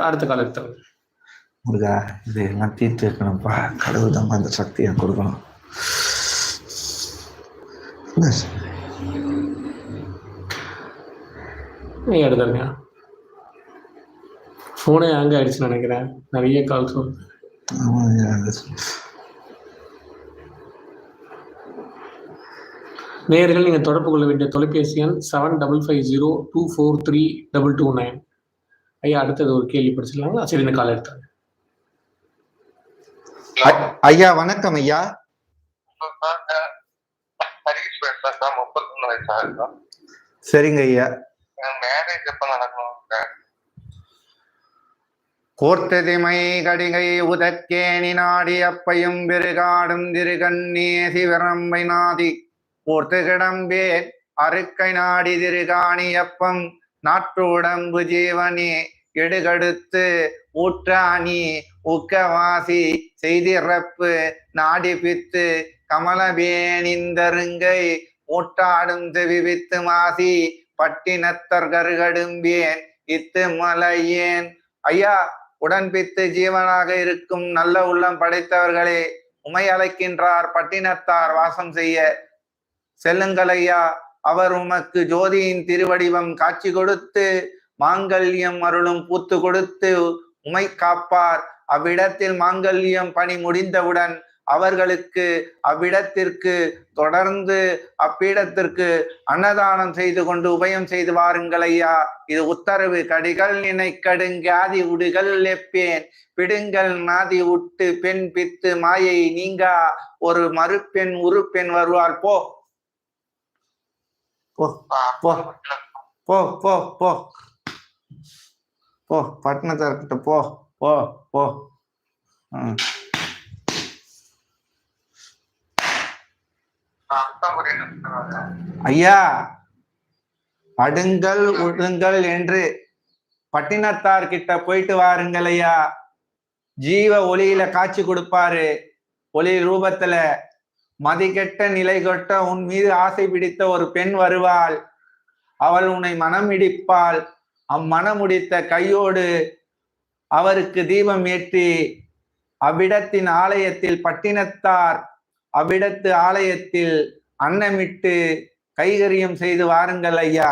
அடுத்த கால எடுத்தவர். முருகா இது எல்லாம் தீர்த்து வைக்கணும்ப்பா. கடவுள் தான் அந்த சக்தியை கொடுக்கணும். நீங்க எடுத்துருங்க. ஃபோனே ஹேங் ஆயிடுச்சுன்னு நினைக்கிறேன். நிறைய கால்ஸ் வருது. நேயர்கள் நீங்கள் தொடர்பு கொள்ள வேண்டிய தொலைபேசி எண் 7550243229. ஐயா, அடுத்தது ஒரு கேள்வி படிச்சிடலாங்களா? சரி, இந்த கால எடுத்தாங்க. ஐயா வணக்கம் ஐயா. சரிங்க ஐயா. கோர்த்ததிமை கடிகை உதக்கேணி நாடி அப்பையும் பெருகாடும் திருகண்ணே சிவரம்பை நாதி போர்த்து கிடம்பேன் அறுக்கை நாடி திருகாணி அப்பம் நாட்டுடம்பு ஜீவனே எடுகடுத்து ஊற்றாணி ஊக்கவாசி செய்திறப்பு நாடிப்பித்து கமலபேனிந்தருங்கை ஊட்டாடும் செவிவித்து மாசி பட்டினத்தர் கருகடும்பேன் இத்து மலையேன். ஐயா, உடன்பித்து ஜீவனாக இருக்கும் நல்ல உள்ளம் படைத்தவர்களே, உமை அழைக்கின்றார் பட்டினத்தார் வாசம் செய்ய செல்லுங்கள் ஐயா. அவர் உமக்கு ஜோதியின் திருவடிவம் காட்சி கொடுத்து மாங்கல்யம் அருளும் பூத்து கொடுத்து உமை காப்பார். அவ்விடத்தில் மாங்கல்யம் பணி முடிந்தவுடன் அவர்களுக்கு அவ்விடத்திற்கு தொடர்ந்து அப்பீடத்திற்கு அன்னதானம் செய்து கொண்டு உபயம் செய்து வாருங்கள் ஐயா. இது உத்தரவு. கடிகள் நினை கடுங்காதி உடுகள் எப்பேன் பிடுங்கள் நாதி உட்டு பெண் பித்து மாயை நீங்கா ஒரு மறுப்பெண் உருப்பெண் வருவாள். போ போ போ போ போ போ போ பட்டணத்திட்ட போ போ போ. ஐயா, படுங்கள் உடுங்கள் என்று பட்டினத்தார் கிட்ட போயிட்டு வாருங்கள் ஐயா. ஜீவ ஒளியில காட்சி கொடுப்பாரு. ஒளி ரூபத்துல மதிக்கெட்ட நிலை கொட்ட உன் மீது ஆசை பிடித்த ஒரு பெண் வருவாள். அவள் உன்னை மனம் இடிப்பாள். அம்மனம் முடித்த கையோடு அவருக்கு தீபம் ஏற்றி அவ்விடத்தின் ஆலயத்தில் பட்டினத்தார் அவ்விடத்து ஆலயத்தில் அன்னமிட்டு கைகரியம் செய்து வாருங்கள் ஐயா.